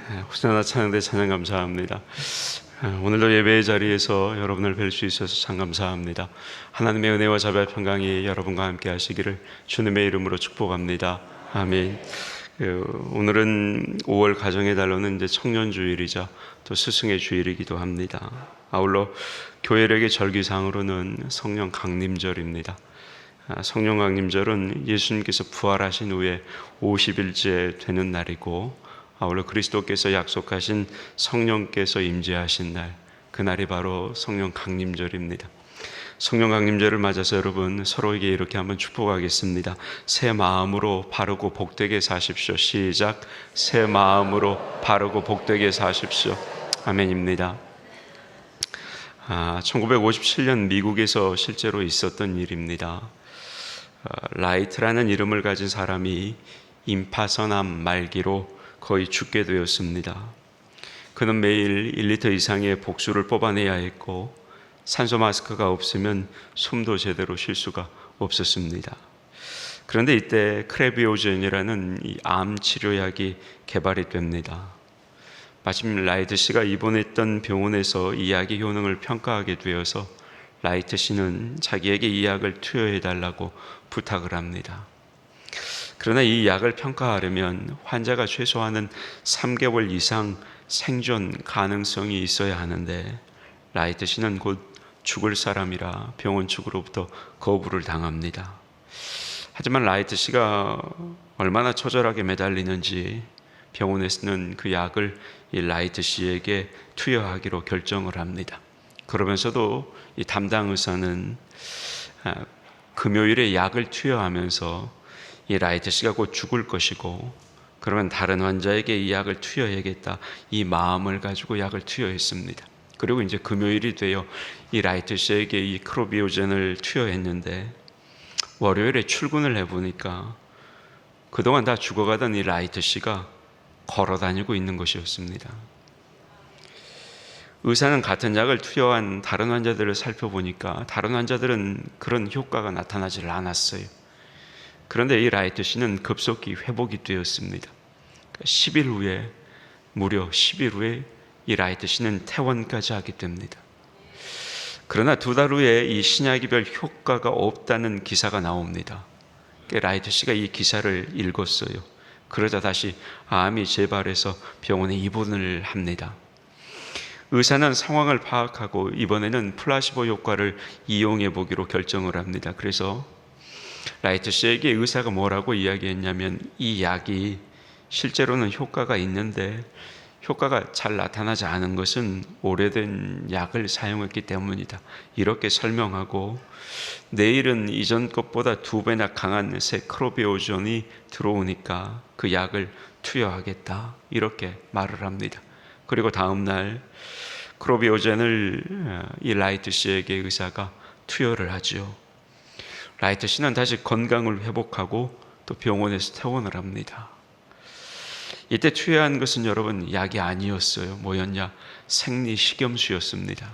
호산나 찬양대 찬양 감사합니다. 오늘도 예배의 자리에서 여러분을 뵐 수 있어서 참 감사합니다. 하나님의 은혜와 자비와 평강이 여러분과 함께 하시기를 주님의 이름으로 축복합니다. 아멘. 오늘은 5월 가정의 달로는 이제 청년주일이자 또 스승의 주일이기도 합니다. 아울러 교회력의 절기상으로는 성령 강림절입니다. 성령 강림절은 예수님께서 부활하신 후에 50일째 되는 날이고, 아울러 그리스도께서 약속하신 성령께서 임재하신 날, 그날이 바로 성령 강림절입니다. 성령 강림절을 맞아서 여러분 서로에게 이렇게 한번 축복하겠습니다. 새 마음으로 바르고 복되게 사십시오. 시작. 새 마음으로 바르고 복되게 사십시오. 아멘입니다. 1957년 미국에서 실제로 있었던 일입니다. 라이트라는 이름을 가진 사람이 임파선암 말기로 거의 죽게 되었습니다. 그는 매일 1리터 이상의 복수를 뽑아내야 했고, 산소 마스크가 없으면 숨도 제대로 쉴 수가 없었습니다. 그런데 이때 크레비오젠이라는 이 암 치료약이 개발이 됩니다. 마침 라이트 씨가 입원했던 병원에서 이 약의 효능을 평가하게 되어서 라이트 씨는 자기에게 이 약을 투여해달라고 부탁을 합니다. 그러나 이 약을 평가하려면 환자가 최소한은 3개월 이상 생존 가능성이 있어야 하는데, 라이트 씨는 곧 죽을 사람이라 병원 측으로부터 거부를 당합니다. 하지만 라이트 씨가 얼마나 처절하게 매달리는지 병원에서는 그 약을 이 라이트 씨에게 투여하기로 결정을 합니다. 그러면서도 이 담당 의사는 금요일에 약을 투여하면서 이 라이트 씨가 곧 죽을 것이고, 그러면 다른 환자에게 이 약을 투여해야겠다, 이 마음을 가지고 약을 투여했습니다. 그리고 이제 금요일이 되어 이 라이트 씨에게 이 크로비오젠을 투여했는데, 월요일에 출근을 해보니까 그동안 다 죽어가던 이 라이트 씨가 걸어 다니고 있는 것이었습니다. 의사는 같은 약을 투여한 다른 환자들을 살펴보니까 다른 환자들은 그런 효과가 나타나질 않았어요. 그런데 이 라이트 씨는 급속히 회복이 되었습니다. 10일 후에, 무려 10일 후에 이 라이트 씨는 퇴원까지 하게 됩니다. 그러나 2달 후에 이 신약이 별 효과가 없다는 기사가 나옵니다. 라이트 씨가 이 기사를 읽었어요. 그러자 다시 암이 재발해서 병원에 입원을 합니다. 의사는 상황을 파악하고 이번에는 플라시보 효과를 이용해 보기로 결정을 합니다. 그래서 라이트 씨에게 의사가 뭐라고 이야기했냐면, 이 약이 실제로는 효과가 있는데 효과가 잘 나타나지 않은 것은 오래된 약을 사용했기 때문이다, 이렇게 설명하고, 내일은 이전 것보다 2배나 강한 새 크로비오젠이 들어오니까 그 약을 투여하겠다, 이렇게 말을 합니다. 그리고 다음 날 크로비오젠을 이 라이트 씨에게 의사가 투여를 하죠. 라이트 씨는 다시 건강을 회복하고 또 병원에서 퇴원을 합니다. 이때 투여한 것은 여러분 약이 아니었어요. 뭐였냐? 생리식염수였습니다.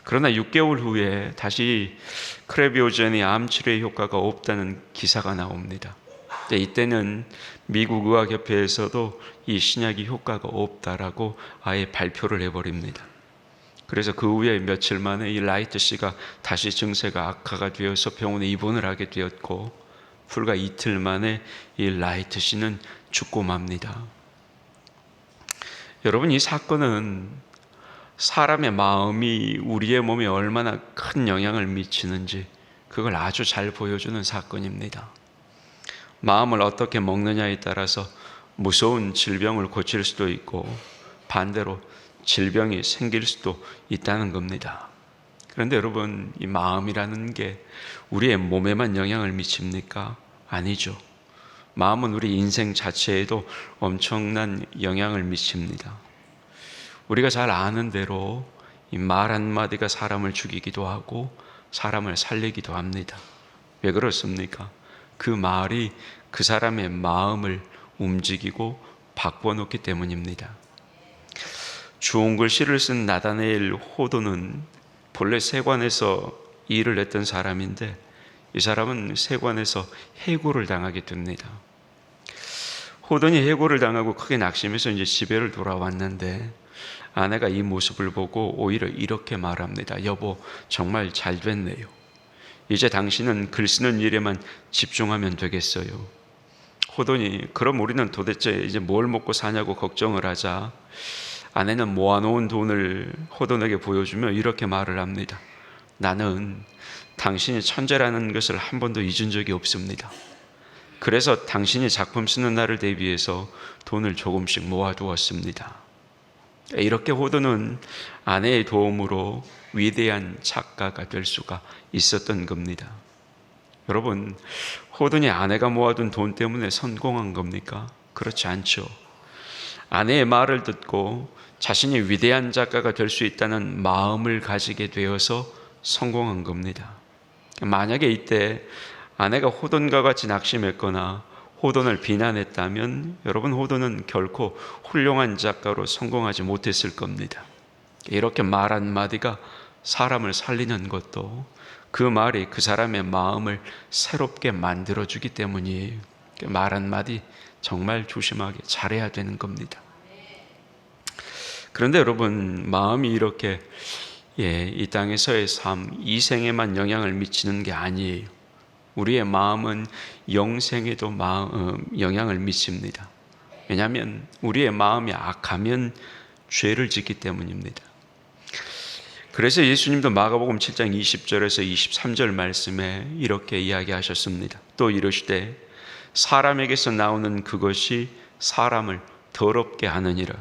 그러나 6개월 후에 다시 크레비오젠이 암 치료에 효과가 없다는 기사가 나옵니다. 이때는 미국 의학협회에서도 이 신약이 효과가 없다라고 아예 발표를 해버립니다. 그래서 그 후에 며칠 만에 이 라이트 씨가 다시 증세가 악화가 되어서 병원에 입원을 하게 되었고, 불과 이틀 만에 이 라이트 씨는 죽고 맙니다. 여러분, 이 사건은 사람의 마음이 우리의 몸에 얼마나 큰 영향을 미치는지 그걸 아주 잘 보여주는 사건입니다. 마음을 어떻게 먹느냐에 따라서 무서운 질병을 고칠 수도 있고, 반대로 질병이 생길 수도 있다는 겁니다. 그런데 여러분, 이 마음이라는 게 우리의 몸에만 영향을 미칩니까? 아니죠. 마음은 우리 인생 자체에도 엄청난 영향을 미칩니다. 우리가 잘 아는 대로 이 말 한마디가 사람을 죽이기도 하고 사람을 살리기도 합니다. 왜 그렇습니까? 그 말이 그 사람의 마음을 움직이고 바꿔놓기 때문입니다. 좋은 글씨를 쓴 나다네엘 호도는 본래 세관에서 일을 했던 사람인데, 이 사람은 세관에서 해고를 당하게 됩니다. 호돈이 해고를 당하고 크게 낙심해서 이제 집에를 돌아왔는데 아내가 이 모습을 보고 오히려 이렇게 말합니다. 여보, 정말 잘 됐네요. 이제 당신은 글 쓰는 일에만 집중하면 되겠어요. 호돈이 그럼 우리는 도대체 이제 뭘 먹고 사냐고 걱정을 하자 아내는 모아놓은 돈을 호돈에게 보여주며 이렇게 말을 합니다. 나는 당신이 천재라는 것을 한 번도 잊은 적이 없습니다. 그래서 당신이 작품 쓰는 날을 대비해서 돈을 조금씩 모아두었습니다. 이렇게 호돈은 아내의 도움으로 위대한 작가가 될 수가 있었던 겁니다. 여러분, 호돈이 아내가 모아둔 돈 때문에 성공한 겁니까? 그렇지 않죠. 아내의 말을 듣고 자신이 위대한 작가가 될 수 있다는 마음을 가지게 되어서 성공한 겁니다. 만약에 이때 아내가 호돈과 같이 낙심했거나 호돈을 비난했다면 여러분, 호돈은 결코 훌륭한 작가로 성공하지 못했을 겁니다. 이렇게 말 한마디가 사람을 살리는 것도 그 말이 그 사람의 마음을 새롭게 만들어주기 때문이에요. 말 한마디 정말 조심하게 잘해야 되는 겁니다. 그런데 여러분, 마음이 이렇게 이 땅에서의 삶, 이 생에만 영향을 미치는 게 아니에요. 우리의 마음은 영생에도 영향을 미칩니다. 왜냐하면 우리의 마음이 악하면 죄를 짓기 때문입니다. 그래서 예수님도 마가복음 7장 20절에서 23절 말씀에 이렇게 이야기하셨습니다. 또 이르시되 사람에게서 나오는 그것이 사람을 더럽게 하느니라.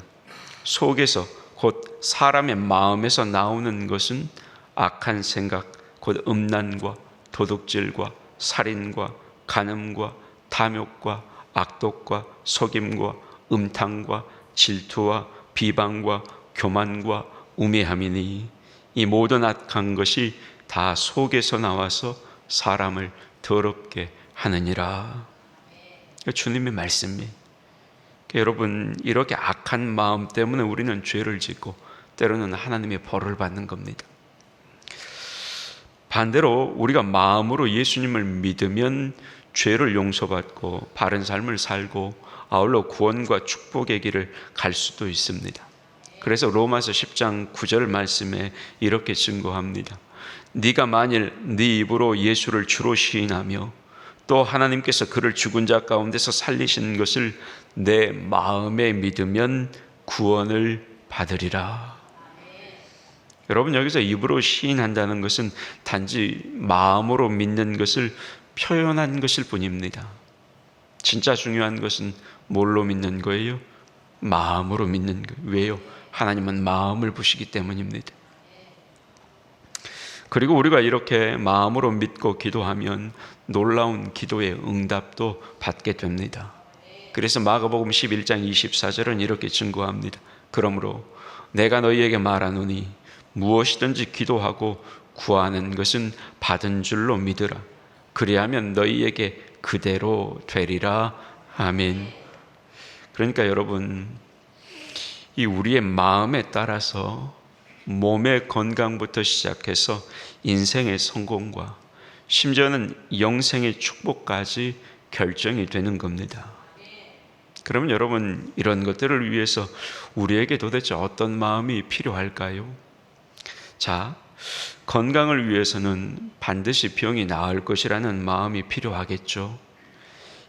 속에서 곧 사람의 마음에서 나오는 것은 악한 생각, 곧 음란과 도둑질과 살인과 간음과 탐욕과 악독과 속임과 음탕과 질투와 비방과 교만과 우매함이니 이 모든 악한 것이 다 속에서 나와서 사람을 더럽게 하느니라. 주님의 말씀이 여러분, 이렇게 악한 마음 때문에 우리는 죄를 짓고 때로는 하나님의 벌을 받는 겁니다. 반대로 우리가 마음으로 예수님을 믿으면 죄를 용서받고 바른 삶을 살고 아울러 구원과 축복의 길을 갈 수도 있습니다. 그래서 로마서 10장 9절 말씀에 이렇게 증거합니다. 네가 만일 네 입으로 예수를 주로 시인하며 또 하나님께서 그를 죽은 자 가운데서 살리신 것을 내 마음에 믿으면 구원을 받으리라. 여러분, 여기서 입으로 시인한다는 것은 단지 마음으로 믿는 것을 표현한 것일 뿐입니다. 진짜 중요한 것은 뭘로 믿는 거예요? 마음으로 믿는 거예요. 왜요? 하나님은 마음을 보시기 때문입니다. 그리고 우리가 이렇게 마음으로 믿고 기도하면 놀라운 기도의 응답도 받게 됩니다. 그래서 마가복음 11장 24절은 이렇게 증거합니다. 그러므로 내가 너희에게 말하노니 무엇이든지 기도하고 구하는 것은 받은 줄로 믿으라. 그리하면 너희에게 그대로 되리라. 아멘. 그러니까 여러분, 이 우리의 마음에 따라서 몸의 건강부터 시작해서 인생의 성공과 심지어는 영생의 축복까지 결정이 되는 겁니다. 그러면 여러분, 이런 것들을 위해서 우리에게 도대체 어떤 마음이 필요할까요? 자, 건강을 위해서는 반드시 병이 나을 것이라는 마음이 필요하겠죠.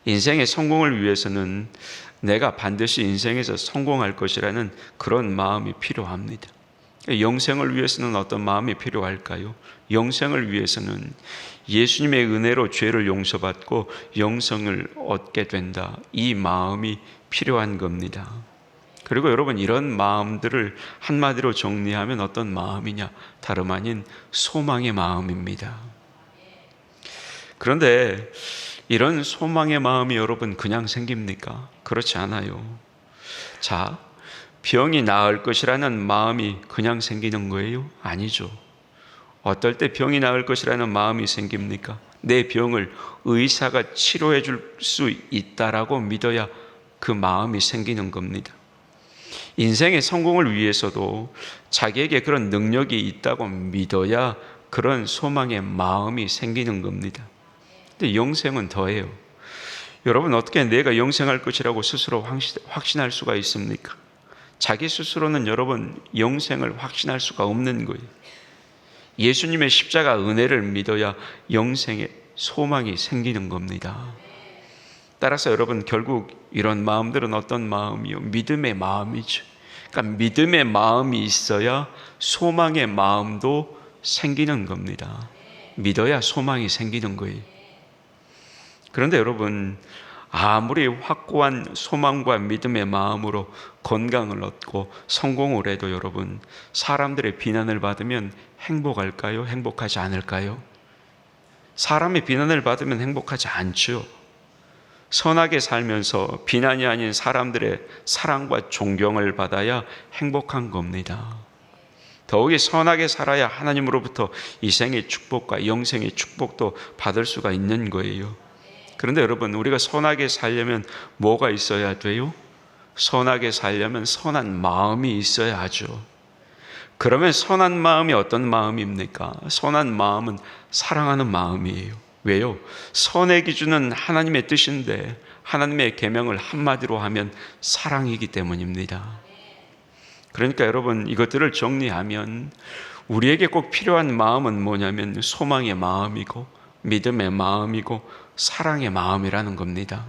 인생의 성공을 위해서는 내가 반드시 인생에서 성공할 것이라는 그런 마음이 필요합니다. 영생을 위해서는 어떤 마음이 필요할까요? 영생을 위해서는 예수님의 은혜로 죄를 용서받고 영생을 얻게 된다. 이 마음이 필요한 겁니다. 그리고 여러분, 이런 마음들을 한마디로 정리하면 어떤 마음이냐? 다름 아닌 소망의 마음입니다. 그런데 이런 소망의 마음이 여러분 그냥 생깁니까? 그렇지 않아요. 자, 병이 나을 것이라는 마음이 그냥 생기는 거예요? 아니죠. 어떨 때 병이 나을 것이라는 마음이 생깁니까? 내 병을 의사가 치료해 줄 수 있다라고 믿어야 그 마음이 생기는 겁니다. 인생의 성공을 위해서도 자기에게 그런 능력이 있다고 믿어야 그런 소망의 마음이 생기는 겁니다. 근데 영생은 더해요. 여러분, 어떻게 내가 영생할 것이라고 스스로 확신할 수가 있습니까? 자기 스스로는 여러분 영생을 확신할 수가 없는 거예요. 예수님의 십자가 은혜를 믿어야 영생의 소망이 생기는 겁니다. 따라서 여러분, 결국 이런 마음들은 어떤 마음이요? 믿음의 마음이죠. 그러니까 믿음의 마음이 있어야 소망의 마음도 생기는 겁니다. 믿어야 소망이 생기는 거예요. 그런데 여러분, 아무리 확고한 소망과 믿음의 마음으로 건강을 얻고 성공을 해도 여러분, 사람들의 비난을 받으면 행복할까요? 행복하지 않을까요? 사람의 비난을 받으면 행복하지 않죠. 선하게 살면서 비난이 아닌 사람들의 사랑과 존경을 받아야 행복한 겁니다. 더욱이 선하게 살아야 하나님으로부터 이생의 축복과 영생의 축복도 받을 수가 있는 거예요. 그런데 여러분, 우리가 선하게 살려면 뭐가 있어야 돼요? 선하게 살려면 선한 마음이 있어야 하죠. 그러면 선한 마음이 어떤 마음입니까? 선한 마음은 사랑하는 마음이에요. 왜요? 선의 기준은 하나님의 뜻인데 하나님의 계명을 한마디로 하면 사랑이기 때문입니다. 그러니까 여러분, 이것들을 정리하면 우리에게 꼭 필요한 마음은 뭐냐면 소망의 마음이고 믿음의 마음이고 사랑의 마음이라는 겁니다.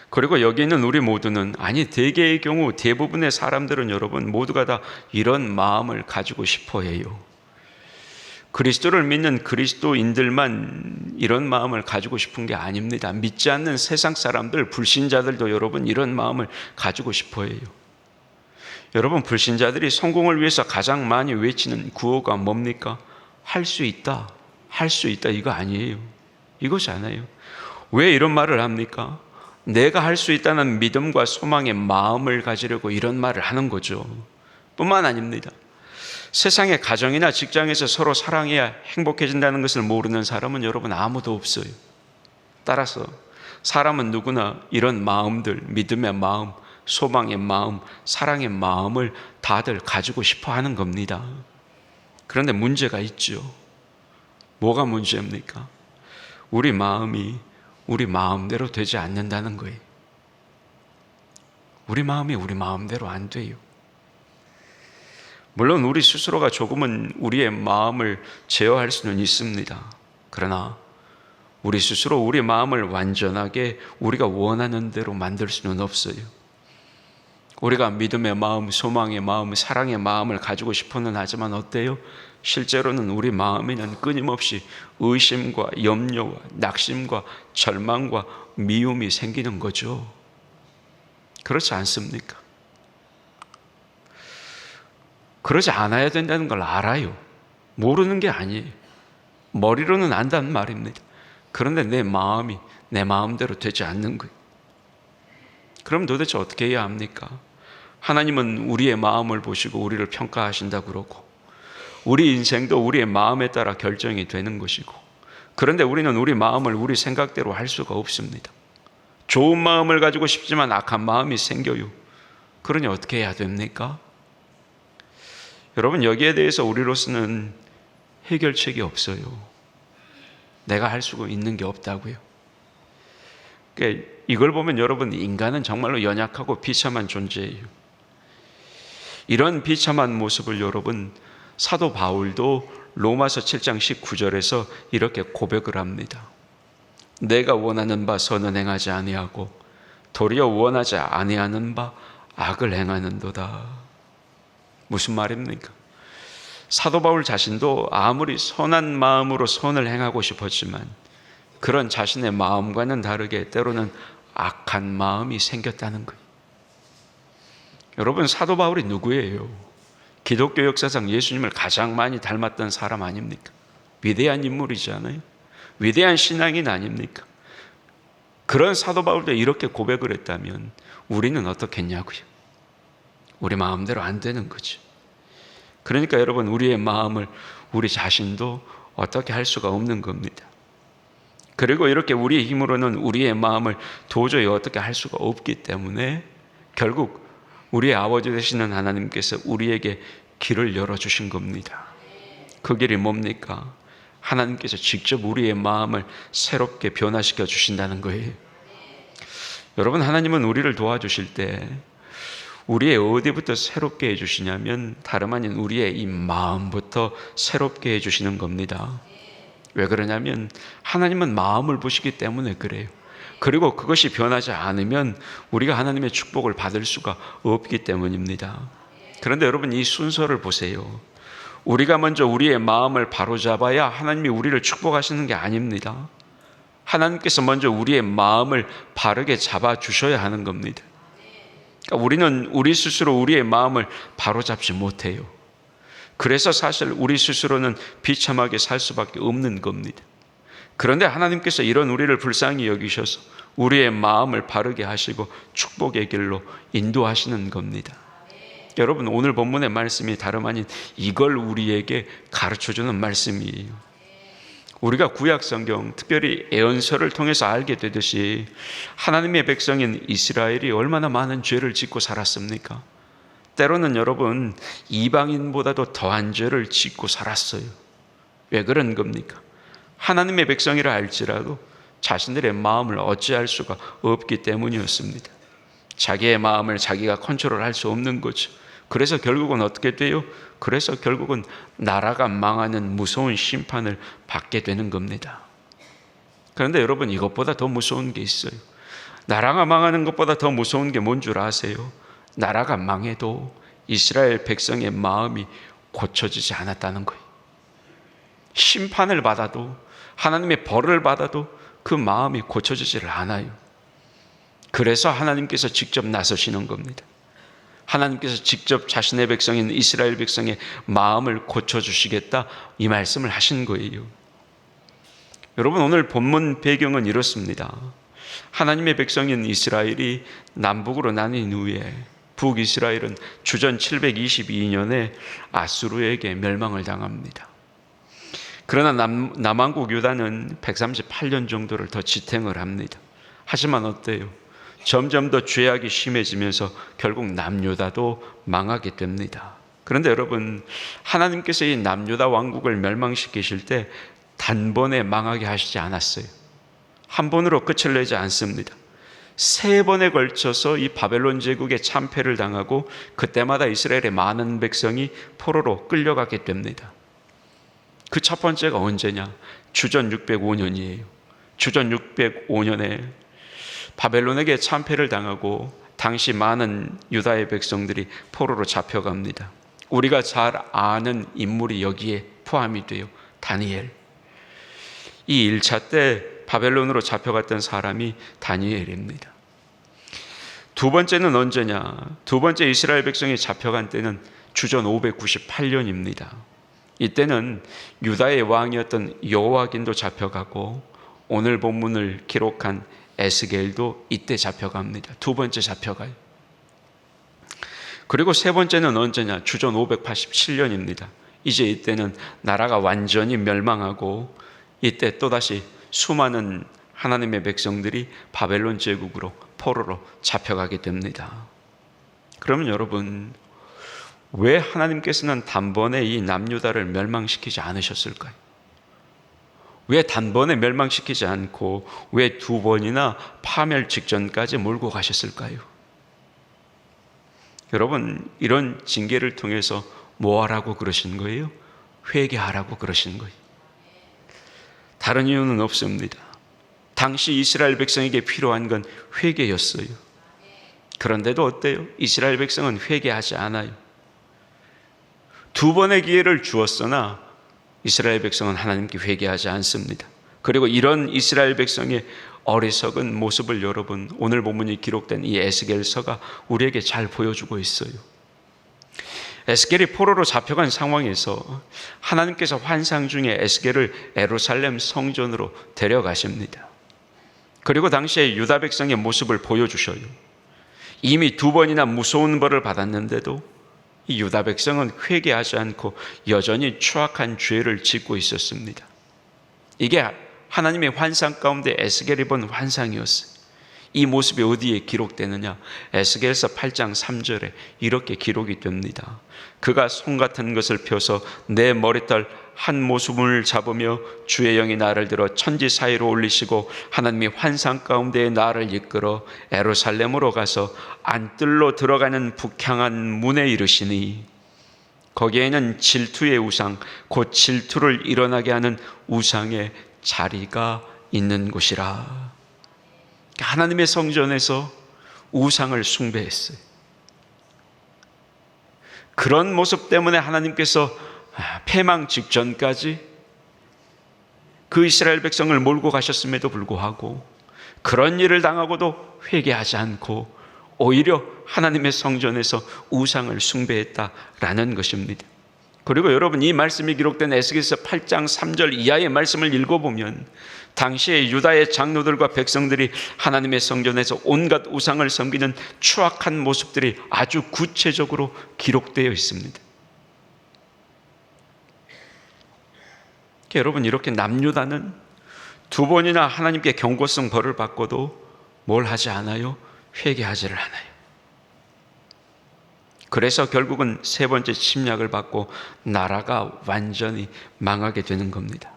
그리고 여기 있는 우리 모두는, 아니 대개의 경우 대부분의 사람들은 여러분 모두가 다 이런 마음을 가지고 싶어 해요. 그리스도를 믿는 그리스도인들만 이런 마음을 가지고 싶은 게 아닙니다. 믿지 않는 세상 사람들, 불신자들도 여러분 이런 마음을 가지고 싶어 해요. 여러분, 불신자들이 성공을 위해서 가장 많이 외치는 구호가 뭡니까? 할 수 있다, 할 수 있다, 이거 아니에요. 이것이 않아요. 왜 이런 말을 합니까? 내가 할 수 있다는 믿음과 소망의 마음을 가지려고 이런 말을 하는 거죠. 뿐만 아닙니다. 세상의 가정이나 직장에서 서로 사랑해야 행복해진다는 것을 모르는 사람은 여러분 아무도 없어요. 따라서 사람은 누구나 이런 마음들, 믿음의 마음, 소망의 마음, 사랑의 마음을 다들 가지고 싶어 하는 겁니다. 그런데 문제가 있죠. 뭐가 문제입니까? 우리 마음이 우리 마음대로 되지 않는다는 거예요. 우리 마음이 우리 마음대로 안 돼요. 물론 우리 스스로가 조금은 우리의 마음을 제어할 수는 있습니다. 그러나 우리 스스로 우리 마음을 완전하게 우리가 원하는 대로 만들 수는 없어요. 우리가 믿음의 마음, 소망의 마음, 사랑의 마음을 가지고 싶어는 하지만 어때요? 실제로는 우리 마음에는 끊임없이 의심과 염려와 낙심과 절망과 미움이 생기는 거죠. 그렇지 않습니까? 그러지 않아야 된다는 걸 알아요. 모르는 게 아니에요. 머리로는 안다는 말입니다. 그런데 내 마음이 내 마음대로 되지 않는 거예요. 그럼 도대체 어떻게 해야 합니까? 하나님은 우리의 마음을 보시고 우리를 평가하신다 그러고, 우리 인생도 우리의 마음에 따라 결정이 되는 것이고, 그런데 우리는 우리 마음을 우리 생각대로 할 수가 없습니다. 좋은 마음을 가지고 싶지만 악한 마음이 생겨요. 그러니 어떻게 해야 됩니까? 여러분, 여기에 대해서 우리로서는 해결책이 없어요. 내가 할 수가 있는 게 없다고요. 그러니까 이걸 보면 여러분, 인간은 정말로 연약하고 비참한 존재예요. 이런 비참한 모습을 여러분, 사도 바울도 로마서 7장 19절에서 이렇게 고백을 합니다. 내가 원하는 바 선은 행하지 아니하고 도리어 원하지 아니하는 바 악을 행하는도다. 무슨 말입니까? 사도 바울 자신도 아무리 선한 마음으로 선을 행하고 싶었지만 그런 자신의 마음과는 다르게 때로는 악한 마음이 생겼다는 거예요. 여러분, 사도 바울이 누구예요? 기독교 역사상 예수님을 가장 많이 닮았던 사람 아닙니까? 위대한 인물이잖아요. 위대한 신앙인 아닙니까? 그런 사도 바울도 이렇게 고백을 했다면 우리는 어떻겠냐고요? 우리 마음대로 안 되는 거죠. 그러니까 여러분, 우리의 마음을 우리 자신도 어떻게 할 수가 없는 겁니다. 그리고 이렇게 우리의 힘으로는 우리의 마음을 도저히 어떻게 할 수가 없기 때문에 결국 우리의 아버지 되시는 하나님께서 우리에게 길을 열어주신 겁니다. 그 길이 뭡니까? 하나님께서 직접 우리의 마음을 새롭게 변화시켜 주신다는 거예요. 여러분, 하나님은 우리를 도와주실 때 우리의 어디부터 새롭게 해주시냐면 다름 아닌 우리의 이 마음부터 새롭게 해주시는 겁니다. 왜 그러냐면 하나님은 마음을 보시기 때문에 그래요. 그리고 그것이 변하지 않으면 우리가 하나님의 축복을 받을 수가 없기 때문입니다. 그런데 여러분, 이 순서를 보세요. 우리가 먼저 우리의 마음을 바로잡아야 하나님이 우리를 축복하시는 게 아닙니다. 하나님께서 먼저 우리의 마음을 바르게 잡아주셔야 하는 겁니다. 그러니까 우리는 우리 스스로 우리의 마음을 바로잡지 못해요. 그래서 사실 우리 스스로는 비참하게 살 수밖에 없는 겁니다. 그런데 하나님께서 이런 우리를 불쌍히 여기셔서 우리의 마음을 바르게 하시고 축복의 길로 인도하시는 겁니다. 여러분, 오늘 본문의 말씀이 다름 아닌 이걸 우리에게 가르쳐주는 말씀이에요. 우리가 구약 성경, 특별히 예언서를 통해서 알게 되듯이 하나님의 백성인 이스라엘이 얼마나 많은 죄를 짓고 살았습니까? 때로는 여러분, 이방인보다도 더한 죄를 짓고 살았어요. 왜 그런 겁니까? 하나님의 백성이라 할지라도 자신들의 마음을 어찌할 수가 없기 때문이었습니다. 자기의 마음을 자기가 컨트롤할 수 없는 거죠. 그래서 결국은 어떻게 돼요? 그래서 결국은 나라가 망하는 무서운 심판을 받게 되는 겁니다. 그런데 여러분, 이것보다 더 무서운 게 있어요. 나라가 망하는 것보다 더 무서운 게 뭔 줄 아세요? 나라가 망해도 이스라엘 백성의 마음이 고쳐지지 않았다는 거예요. 심판을 받아도, 하나님의 벌을 받아도 그 마음이 고쳐지지를 않아요. 그래서 하나님께서 직접 나서시는 겁니다. 하나님께서 직접 자신의 백성인 이스라엘 백성의 마음을 고쳐주시겠다, 이 말씀을 하신 거예요. 여러분, 오늘 본문 배경은 이렇습니다. 하나님의 백성인 이스라엘이 남북으로 나뉜 후에 북이스라엘은 주전 722년에 아수르에게 멸망을 당합니다. 그러나 남왕국 유다는 138년 정도를 더 지탱을 합니다. 하지만 어때요? 점점 더 죄악이 심해지면서 결국 남유다도 망하게 됩니다. 그런데 여러분, 하나님께서 이 남유다 왕국을 멸망시키실 때 단번에 망하게 하시지 않았어요. 한 번으로 끝을 내지 않습니다. 3번에 걸쳐서 이 바벨론 제국에 참패를 당하고 그때마다 이스라엘의 많은 백성이 포로로 끌려가게 됩니다. 그 첫 번째가 언제냐? 주전 605년이에요. 주전 605년에 바벨론에게 참패를 당하고 당시 많은 유다의 백성들이 포로로 잡혀갑니다. 우리가 잘 아는 인물이 여기에 포함이 돼요. 다니엘. 이 1차 때 바벨론으로 잡혀갔던 사람이 다니엘입니다. 두 번째는 언제냐? 두 번째 이스라엘 백성이 잡혀간 때는 주전 598년입니다. 이때는 유다의 왕이었던 여호와긴도 잡혀가고 오늘 본문을 기록한 에스겔도 이때 잡혀갑니다. 두 번째 잡혀가요. 그리고 세 번째는 언제냐? 주전 587년입니다. 이제 이때는 나라가 완전히 멸망하고 이때 또다시 수많은 하나님의 백성들이 바벨론 제국으로 포로로 잡혀가게 됩니다. 그러면 여러분, 왜 하나님께서는 단번에 이 남유다를 멸망시키지 않으셨을까요? 왜 단번에 멸망시키지 않고 왜 2번이나 파멸 직전까지 몰고 가셨을까요? 여러분, 이런 징계를 통해서 뭐 하라고 그러신 거예요? 회개하라고 그러신 거예요. 다른 이유는 없습니다. 당시 이스라엘 백성에게 필요한 건 회개였어요. 그런데도 어때요? 이스라엘 백성은 회개하지 않아요. 2번의 기회를 주었으나 이스라엘 백성은 하나님께 회개하지 않습니다. 그리고 이런 이스라엘 백성의 어리석은 모습을 여러분, 오늘 본문이 기록된 이 에스겔서가 우리에게 잘 보여주고 있어요. 에스겔이 포로로 잡혀간 상황에서 하나님께서 환상 중에 에스겔을 예루살렘 성전으로 데려가십니다. 그리고 당시에 유다 백성의 모습을 보여주셔요. 이미 2번이나 무서운 벌을 받았는데도 이 유다 백성은 회개하지 않고 여전히 추악한 죄를 짓고 있었습니다. 이게 하나님의 환상 가운데 에스겔이 본 환상이었어요. 이 모습이 어디에 기록되느냐? 에스겔서 8장 3절에 이렇게 기록이 됩니다. 그가 송 같은 것을 펴서 내 머리털 한 모습을 잡으며 주의 영이 나를 들어 천지 사이로 올리시고 하나님이 환상 가운데 나를 이끌어 예루살렘으로 가서 안뜰로 들어가는 북향한 문에 이르시니 거기에는 질투의 우상 곧 질투를 일어나게 하는 우상의 자리가 있는 곳이라. 하나님의 성전에서 우상을 숭배했어요. 그런 모습 때문에 하나님께서 패망 직전까지 그 이스라엘 백성을 몰고 가셨음에도 불구하고 그런 일을 당하고도 회개하지 않고 오히려 하나님의 성전에서 우상을 숭배했다라는 것입니다. 그리고 여러분, 이 말씀이 기록된 에스겔서 8장 3절 이하의 말씀을 읽어보면 당시에 유다의 장로들과 백성들이 하나님의 성전에서 온갖 우상을 섬기는 추악한 모습들이 아주 구체적으로 기록되어 있습니다. 여러분, 이렇게 남유다는 두 번이나 하나님께 경고성 벌을 받고도 뭘 하지 않아요? 회개하지를 않아요. 그래서 결국은 세 번째 침략을 받고 나라가 완전히 망하게 되는 겁니다.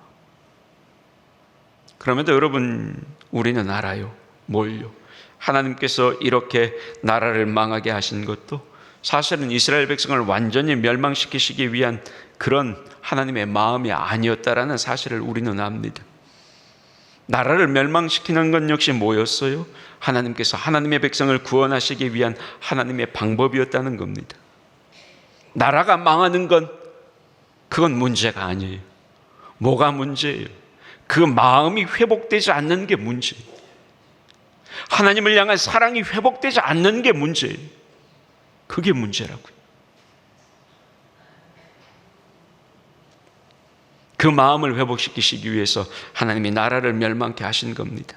그럼에도 여러분, 우리는 알아요. 뭘요? 하나님께서 이렇게 나라를 망하게 하신 것도 사실은 이스라엘 백성을 완전히 멸망시키시기 위한 그런 하나님의 마음이 아니었다라는 사실을 우리는 압니다. 나라를 멸망시키는 건 역시 뭐였어요? 하나님께서 하나님의 백성을 구원하시기 위한 하나님의 방법이었다는 겁니다. 나라가 망하는 건 그건 문제가 아니에요. 뭐가 문제예요? 그 마음이 회복되지 않는 게 문제예요. 하나님을 향한 사랑이 회복되지 않는 게 문제예요. 그게 문제라고요. 그 마음을 회복시키시기 위해서 하나님이 나라를 멸망케 하신 겁니다.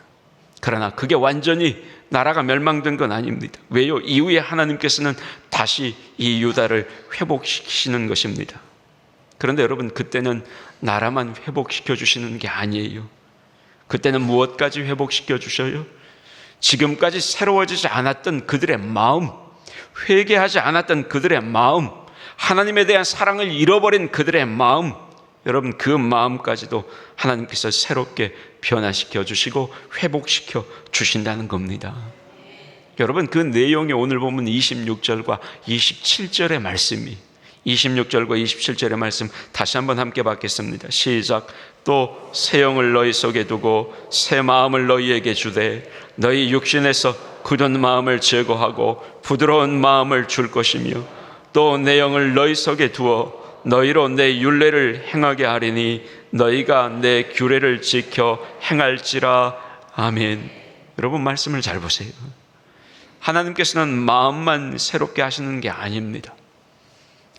그러나 그게 완전히 나라가 멸망된 건 아닙니다. 왜요? 이후에 하나님께서는 다시 이 유다를 회복시키시는 것입니다. 그런데 여러분, 그때는 나라만 회복시켜 주시는 게 아니에요. 그때는 무엇까지 회복시켜 주셔요? 지금까지 새로워지지 않았던 그들의 마음, 회개하지 않았던 그들의 마음, 하나님에 대한 사랑을 잃어버린 그들의 마음, 여러분, 그 마음까지도 하나님께서 새롭게 변화시켜 주시고 회복시켜 주신다는 겁니다. 여러분, 그 내용이 오늘 보면 26절과 27절의 말씀이 26절과 27절의 말씀 다시 한번 함께 받겠습니다. 시작. 또 새 영을 너희 속에 두고 새 마음을 너희에게 주되 너희 육신에서 굳은 마음을 제거하고 부드러운 마음을 줄 것이며 또 내 영을 너희 속에 두어 너희로 내 율례를 행하게 하리니 너희가 내 규례를 지켜 행할지라. 아멘. 여러분, 말씀을 잘 보세요. 하나님께서는 마음만 새롭게 하시는 게 아닙니다.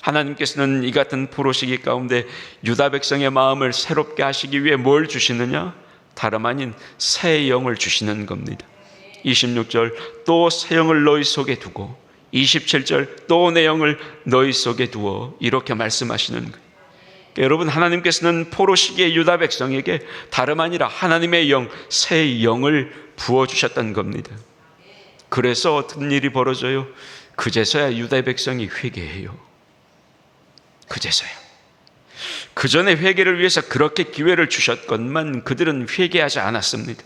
하나님께서는 이 같은 포로시기 가운데 유다 백성의 마음을 새롭게 하시기 위해 뭘 주시느냐? 다름 아닌 새 영을 주시는 겁니다. 26절, 또 새 영을 너희 속에 두고 27절, 또 내 영을 너희 속에 두어, 이렇게 말씀하시는 거예요. 여러분, 하나님께서는 포로시기의 유다 백성에게 다름 아니라 하나님의 영, 새 영을 부어주셨던 겁니다. 그래서 어떤 일이 벌어져요? 그제서야 유다 백성이 회개해요. 그제서야. 그 전에 회개를 위해서 그렇게 기회를 주셨건만 그들은 회개하지 않았습니다.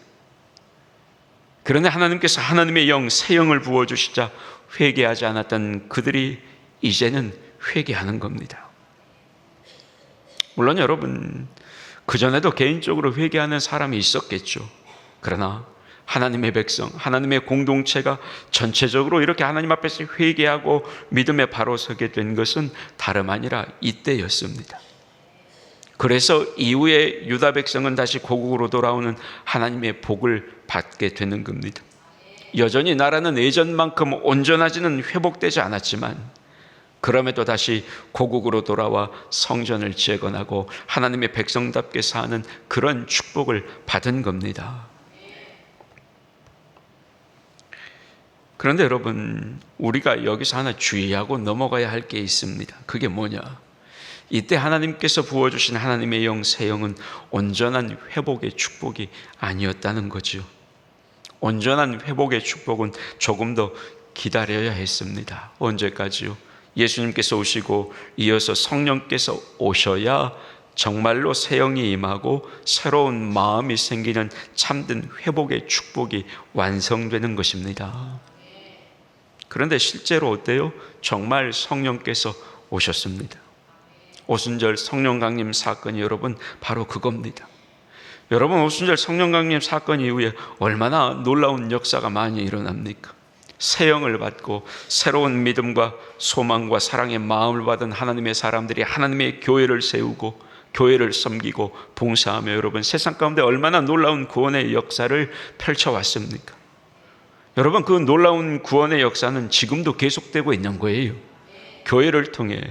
그런데 하나님께서 하나님의 영, 새 영을 부어주시자 회개하지 않았던 그들이 이제는 회개하는 겁니다. 물론 여러분, 그전에도 개인적으로 회개하는 사람이 있었겠죠. 그러나 하나님의 백성, 하나님의 공동체가 전체적으로 이렇게 하나님 앞에서 회개하고 믿음에 바로 서게 된 것은 다름 아니라 이때였습니다. 그래서 이후에 유다 백성은 다시 고국으로 돌아오는 하나님의 복을 받게 되는 겁니다. 여전히 나라는 예전만큼 온전하지는 회복되지 않았지만 그럼에도 다시 고국으로 돌아와 성전을 재건하고 하나님의 백성답게 사는 그런 축복을 받은 겁니다. 그런데 여러분, 우리가 여기서 하나 주의하고 넘어가야 할 게 있습니다. 그게 뭐냐? 이때 하나님께서 부어주신 하나님의 영, 새 영은 온전한 회복의 축복이 아니었다는 거죠. 온전한 회복의 축복은 조금 더 기다려야 했습니다. 언제까지요? 예수님께서 오시고 이어서 성령께서 오셔야 정말로 새 영이 임하고 새로운 마음이 생기는 참된 회복의 축복이 완성되는 것입니다. 그런데 실제로 어때요? 정말 성령께서 오셨습니다. 오순절 성령 강림 사건이 여러분 바로 그겁니다. 여러분, 오순절 성령 강림 사건 이후에 얼마나 놀라운 역사가 많이 일어납니까? 새 영을 받고 새로운 믿음과 소망과 사랑의 마음을 받은 하나님의 사람들이 하나님의 교회를 세우고 교회를 섬기고 봉사하며 여러분 세상 가운데 얼마나 놀라운 구원의 역사를 펼쳐왔습니까? 여러분, 그 놀라운 구원의 역사는 지금도 계속되고 있는 거예요. 교회를 통해,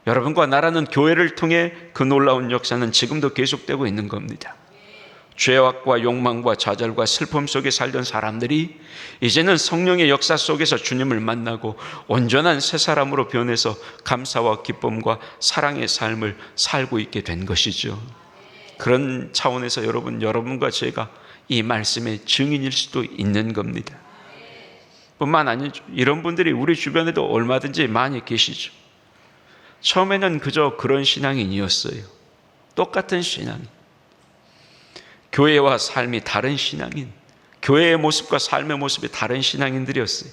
여러분과 나라는 교회를 통해 그 놀라운 역사는 지금도 계속되고 있는 겁니다. 죄악과 욕망과 좌절과 슬픔 속에 살던 사람들이 이제는 성령의 역사 속에서 주님을 만나고 온전한 새 사람으로 변해서 감사와 기쁨과 사랑의 삶을 살고 있게 된 것이죠. 그런 차원에서 여러분과 제가 이 말씀의 증인일 수도 있는 겁니다. 뿐만 아니죠. 이런 분들이 우리 주변에도 얼마든지 많이 계시죠. 처음에는 그저 그런 신앙인이었어요. 똑같은 신앙인. 교회와 삶이 다른 신앙인, 교회의 모습과 삶의 모습이 다른 신앙인들이었어요.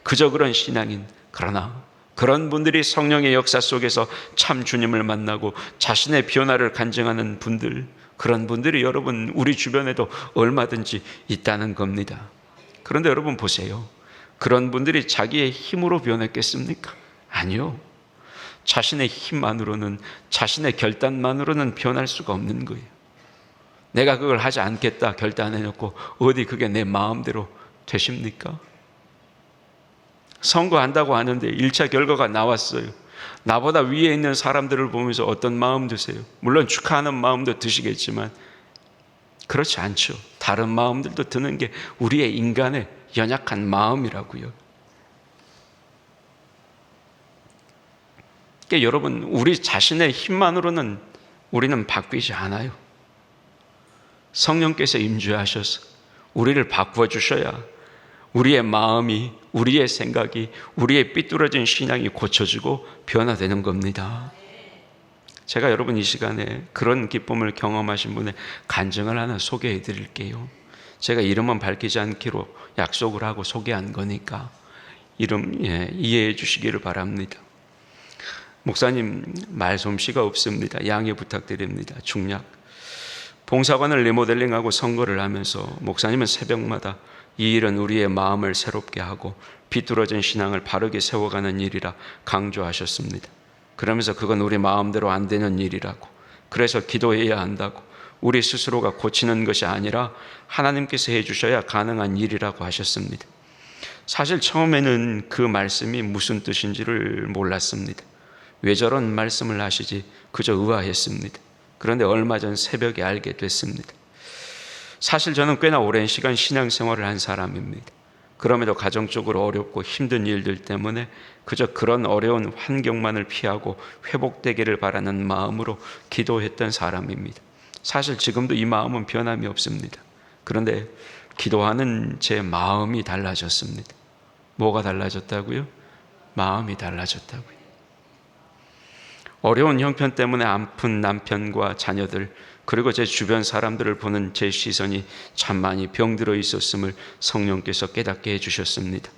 그저 그런 신앙인. 그러나 그런 분들이 성령의 역사 속에서 참 주님을 만나고 자신의 변화를 간증하는 분들, 그런 분들이 여러분 우리 주변에도 얼마든지 있다는 겁니다. 그런데 여러분 보세요. 그런 분들이 자기의 힘으로 변했겠습니까? 아니요. 자신의 힘만으로는, 자신의 결단만으로는 변할 수가 없는 거예요. 내가 그걸 하지 않겠다 결단해놓고 어디 그게 내 마음대로 되십니까? 선거한다고 하는데 1차 결과가 나왔어요. 나보다 위에 있는 사람들을 보면서 어떤 마음 드세요? 물론 축하하는 마음도 드시겠지만 그렇지 않죠. 다른 마음들도 드는 게 우리의 인간의 연약한 마음이라고요. 그러니까 여러분, 우리 자신의 힘만으로는 우리는 바뀌지 않아요. 성령께서 임재하셔서 우리를 바꾸어 주셔야 우리의 마음이, 우리의 생각이, 우리의 삐뚤어진 신앙이 고쳐지고 변화되는 겁니다. 제가 여러분 이 시간에 그런 기쁨을 경험하신 분의 간증을 하나 소개해 드릴게요. 제가 이름은 밝히지 않기로 약속을 하고 소개한 거니까 이름 이해해 주시기를 바랍니다. 목사님 말솜씨가 없습니다. 양해 부탁드립니다. 중략. 봉사관을 리모델링하고 선거를 하면서 목사님은 새벽마다 이 일은 우리의 마음을 새롭게 하고 비뚤어진 신앙을 바르게 세워가는 일이라 강조하셨습니다. 그러면서 그건 우리 마음대로 안 되는 일이라고, 그래서 기도해야 한다고, 우리 스스로가 고치는 것이 아니라 하나님께서 해주셔야 가능한 일이라고 하셨습니다. 사실 처음에는 그 말씀이 무슨 뜻인지를 몰랐습니다. 왜 저런 말씀을 하시지 그저 의아했습니다. 그런데 얼마 전 새벽에 알게 됐습니다. 사실 저는 꽤나 오랜 시간 신앙생활을 한 사람입니다. 그럼에도 가정적으로 어렵고 힘든 일들 때문에 그저 그런 어려운 환경만을 피하고 회복되기를 바라는 마음으로 기도했던 사람입니다. 사실 지금도 이 마음은 변함이 없습니다. 그런데 기도하는 제 마음이 달라졌습니다. 뭐가 달라졌다고요? 마음이 달라졌다고요. 어려운 형편 때문에 아픈 남편과 자녀들, 그리고 제 주변 사람들을 보는 제 시선이 참 많이 병들어 있었음을 성령께서 깨닫게 해주셨습니다.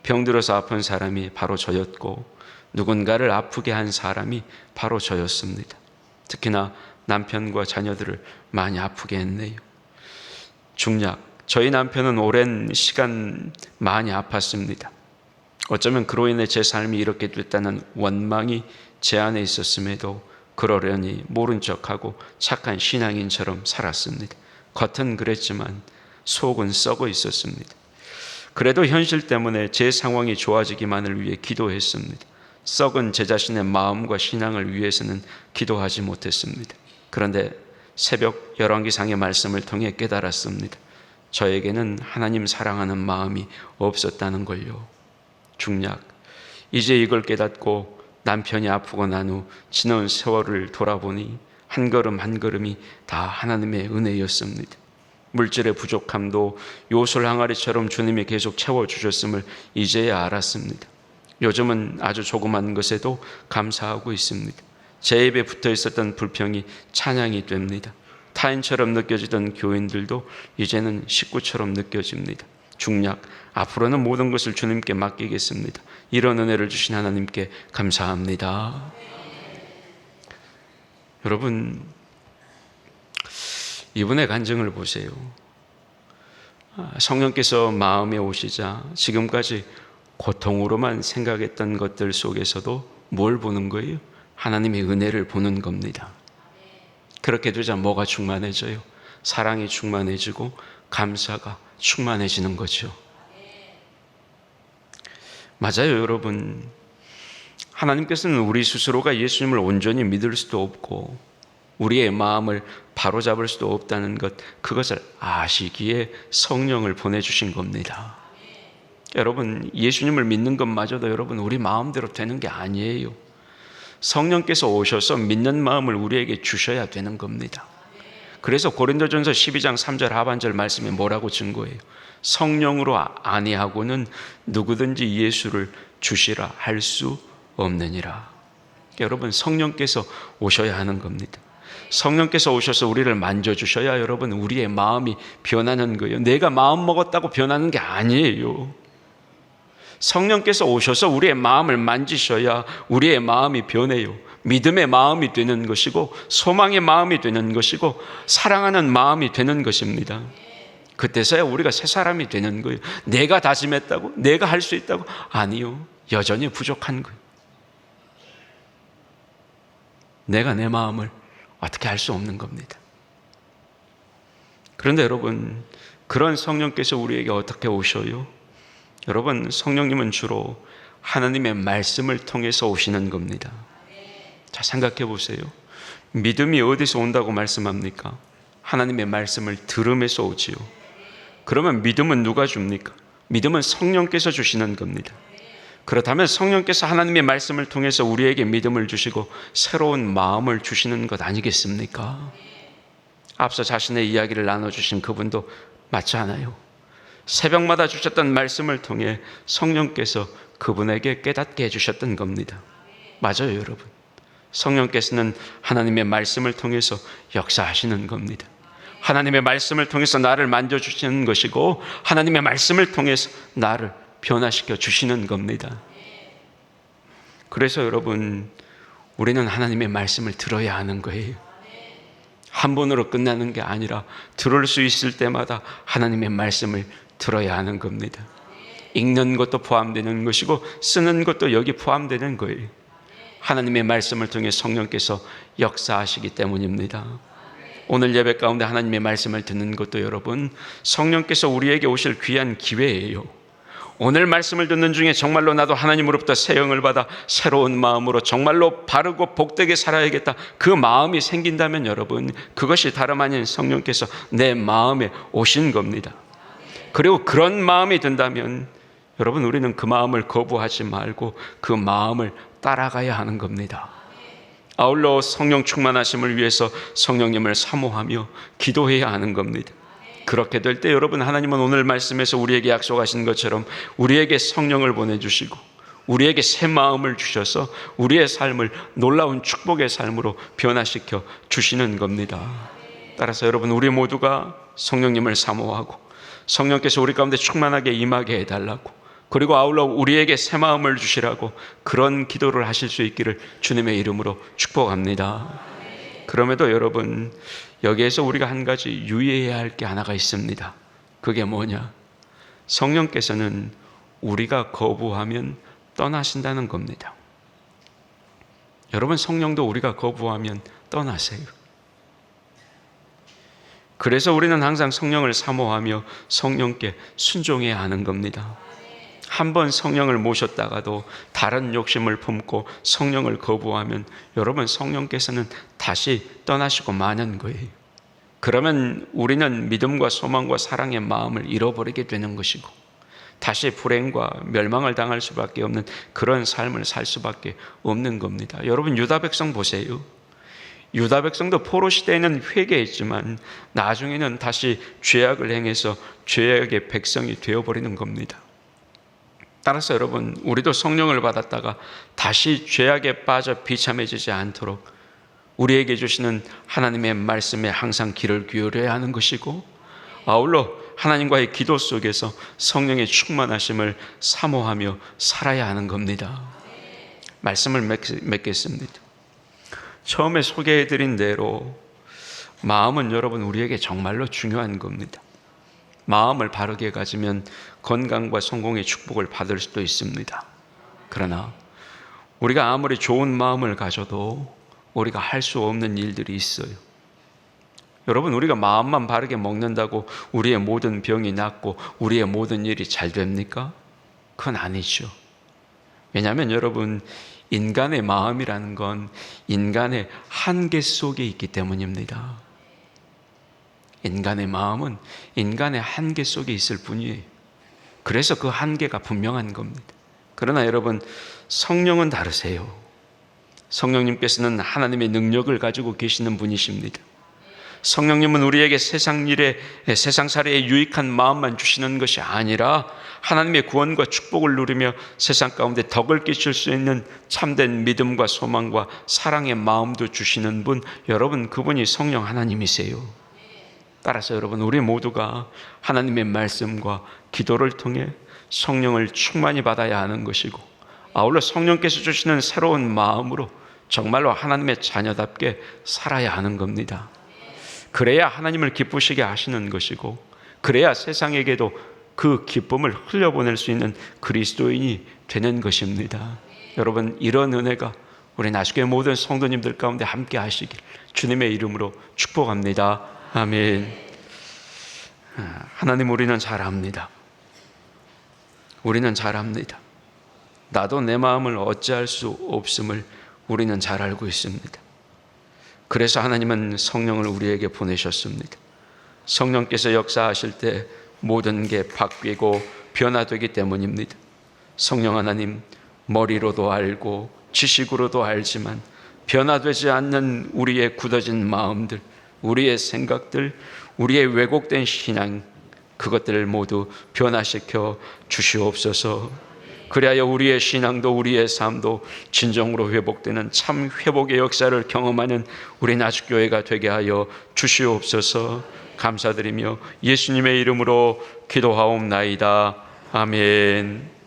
병들어서 아픈 사람이 바로 저였고 누군가를 아프게 한 사람이 바로 저였습니다. 특히나 남편과 자녀들을 많이 아프게 했네요. 중략, 저희 남편은 오랜 시간 많이 아팠습니다. 어쩌면 그로 인해 제 삶이 이렇게 됐다는 원망이 제 안에 있었음에도 그러려니 모른 척하고 착한 신앙인처럼 살았습니다. 겉은 그랬지만 속은 썩어 있었습니다. 그래도 현실 때문에 제 상황이 좋아지기만을 위해 기도했습니다. 썩은 제 자신의 마음과 신앙을 위해서는 기도하지 못했습니다. 그런데 새벽 열왕기상의 말씀을 통해 깨달았습니다. 저에게는 하나님 사랑하는 마음이 없었다는 걸요. 중략, 이제 이걸 깨닫고 남편이 아프고 난 후 지난 세월을 돌아보니 한 걸음 한 걸음이 다 하나님의 은혜였습니다. 물질의 부족함도 요술 항아리처럼 주님이 계속 채워주셨음을 이제야 알았습니다. 요즘은 아주 조그만 것에도 감사하고 있습니다. 제 입에 붙어 있었던 불평이 찬양이 됩니다. 타인처럼 느껴지던 교인들도 이제는 식구처럼 느껴집니다. 중략, 앞으로는 모든 것을 주님께 맡기겠습니다. 이런 은혜를 주신 하나님께 감사합니다. 여러분, 이분의 간증을 보세요. 성령께서 마음에 오시자 지금까지 고통으로만 생각했던 것들 속에서도 뭘 보는 거예요? 하나님의 은혜를 보는 겁니다. 그렇게 되자 뭐가 충만해져요? 사랑이 충만해지고 감사가 충만해지는 거죠. 맞아요, 여러분. 하나님께서는 우리 스스로가 예수님을 온전히 믿을 수도 없고 우리의 마음을 바로잡을 수도 없다는 것, 그것을 아시기에 성령을 보내주신 겁니다. 여러분, 예수님을 믿는 것마저도 여러분 우리 마음대로 되는 게 아니에요. 성령께서 오셔서 믿는 마음을 우리에게 주셔야 되는 겁니다. 그래서 고린도전서 12장 3절 하반절 말씀에 뭐라고 증거해요? 성령으로 아니하고는 누구든지 예수를 주시라 할 수 없느니라. 여러분, 성령께서 오셔야 하는 겁니다. 성령께서 오셔서 우리를 만져주셔야 여러분 우리의 마음이 변하는 거예요. 내가 마음 먹었다고 변하는 게 아니에요. 성령께서 오셔서 우리의 마음을 만지셔야 우리의 마음이 변해요. 믿음의 마음이 되는 것이고 소망의 마음이 되는 것이고 사랑하는 마음이 되는 것입니다. 그때서야 우리가 새 사람이 되는 거예요. 내가 다짐했다고? 내가 할 수 있다고? 아니요. 여전히 부족한 거예요. 내가 내 마음을 어떻게 할 수 없는 겁니다. 그런데 여러분, 그런 성령께서 우리에게 어떻게 오셔요? 여러분, 성령님은 주로 하나님의 말씀을 통해서 오시는 겁니다. 자, 생각해 보세요. 믿음이 어디서 온다고 말씀합니까? 하나님의 말씀을 들음에서 오지요. 그러면 믿음은 누가 줍니까? 믿음은 성령께서 주시는 겁니다. 그렇다면 성령께서 하나님의 말씀을 통해서 우리에게 믿음을 주시고 새로운 마음을 주시는 것 아니겠습니까? 앞서 자신의 이야기를 나눠주신 그분도 맞지 않아요? 새벽마다 주셨던 말씀을 통해 성령께서 그분에게 깨닫게 해주셨던 겁니다. 맞아요, 여러분. 성령께서는 하나님의 말씀을 통해서 역사하시는 겁니다. 하나님의 말씀을 통해서 나를 만져주시는 것이고 하나님의 말씀을 통해서 나를 변화시켜 주시는 겁니다. 그래서 여러분, 우리는 하나님의 말씀을 들어야 하는 거예요. 한 번으로 끝나는 게 아니라 들을 수 있을 때마다 하나님의 말씀을 들어야 하는 겁니다. 읽는 것도 포함되는 것이고 쓰는 것도 여기 포함되는 거예요. 하나님의 말씀을 통해 성령께서 역사하시기 때문입니다. 오늘 예배 가운데 하나님의 말씀을 듣는 것도 여러분, 성령께서 우리에게 오실 귀한 기회예요. 오늘 말씀을 듣는 중에 정말로 나도 하나님으로부터 새 영을 받아 새로운 마음으로 정말로 바르고 복되게 살아야겠다, 그 마음이 생긴다면 여러분, 그것이 다름 아닌 성령께서 내 마음에 오신 겁니다. 그리고 그런 마음이 든다면 여러분, 우리는 그 마음을 거부하지 말고 그 마음을 따라가야 하는 겁니다. 아울러 성령 충만하심을 위해서 성령님을 사모하며 기도해야 하는 겁니다. 그렇게 될 때 여러분, 하나님은 오늘 말씀에서 우리에게 약속하신 것처럼 우리에게 성령을 보내주시고 우리에게 새 마음을 주셔서 우리의 삶을 놀라운 축복의 삶으로 변화시켜 주시는 겁니다. 따라서 여러분, 우리 모두가 성령님을 사모하고 성령께서 우리 가운데 충만하게 임하게 해달라고, 그리고 아울러 우리에게 새 마음을 주시라고 그런 기도를 하실 수 있기를 주님의 이름으로 축복합니다. 그럼에도 여러분, 여기에서 우리가 한 가지 유의해야 할 게 하나가 있습니다. 그게 뭐냐? 성령께서는 우리가 거부하면 떠나신다는 겁니다. 여러분, 성령도 우리가 거부하면 떠나세요. 그래서 우리는 항상 성령을 사모하며 성령께 순종해야 하는 겁니다. 한번 성령을 모셨다가도 다른 욕심을 품고 성령을 거부하면 여러분, 성령께서는 다시 떠나시고 마는 거예요. 그러면 우리는 믿음과 소망과 사랑의 마음을 잃어버리게 되는 것이고 다시 불행과 멸망을 당할 수밖에 없는 그런 삶을 살 수밖에 없는 겁니다. 여러분, 유다 백성 보세요. 유다 백성도 포로 시대에는 회개했지만 나중에는 다시 죄악을 행해서 죄악의 백성이 되어버리는 겁니다. 따라서 여러분, 우리도 성령을 받았다가 다시 죄악에 빠져 비참해지지 않도록 우리에게 주시는 하나님의 말씀에 항상 귀를 기울여야 하는 것이고, 아울러 하나님과의 기도 속에서 성령의 충만하심을 사모하며 살아야 하는 겁니다. 말씀을 맺겠습니다. 처음에 소개해드린 대로 마음은 여러분 우리에게 정말로 중요한 겁니다. 마음을 바르게 가지면 건강과 성공의 축복을 받을 수도 있습니다. 그러나 우리가 아무리 좋은 마음을 가져도 우리가 할 수 없는 일들이 있어요. 여러분, 우리가 마음만 바르게 먹는다고 우리의 모든 병이 낫고 우리의 모든 일이 잘 됩니까? 그건 아니죠. 왜냐하면 여러분, 인간의 마음이라는 건 인간의 한계 속에 있기 때문입니다. 인간의 마음은 인간의 한계 속에 있을 뿐이에요. 그래서 그 한계가 분명한 겁니다. 그러나 여러분, 성령은 다르세요. 성령님께서는 하나님의 능력을 가지고 계시는 분이십니다. 성령님은 우리에게 세상살이에 유익한 마음만 주시는 것이 아니라 하나님의 구원과 축복을 누리며 세상 가운데 덕을 끼칠 수 있는 참된 믿음과 소망과 사랑의 마음도 주시는 분, 여러분, 그분이 성령 하나님이세요. 따라서 여러분, 우리 모두가 하나님의 말씀과 기도를 통해 성령을 충만히 받아야 하는 것이고, 아울러 성령께서 주시는 새로운 마음으로 정말로 하나님의 자녀답게 살아야 하는 겁니다. 그래야 하나님을 기쁘시게 하시는 것이고, 그래야 세상에게도 그 기쁨을 흘려보낼 수 있는 그리스도인이 되는 것입니다. 여러분, 이런 은혜가 우리 나주교회 모든 성도님들 가운데 함께 하시길 주님의 이름으로 축복합니다. 아멘. 하나님, 우리는 잘합니다. 우리는 잘합니다. 나도 내 마음을 어찌할 수 없음을 우리는 잘 알고 있습니다. 그래서 하나님은 성령을 우리에게 보내셨습니다. 성령께서 역사하실 때 모든 게 바뀌고 변화되기 때문입니다. 성령 하나님, 머리로도 알고 지식으로도 알지만 변화되지 않는 우리의 굳어진 마음들, 우리의 생각들, 우리의 왜곡된 신앙, 그것들을 모두 변화시켜 주시옵소서. 그리하여 우리의 신앙도 우리의 삶도 진정으로 회복되는 참 회복의 역사를 경험하는 우리 나주교회가 되게 하여 주시옵소서. 감사드리며 예수님의 이름으로 기도하옵나이다. 아멘.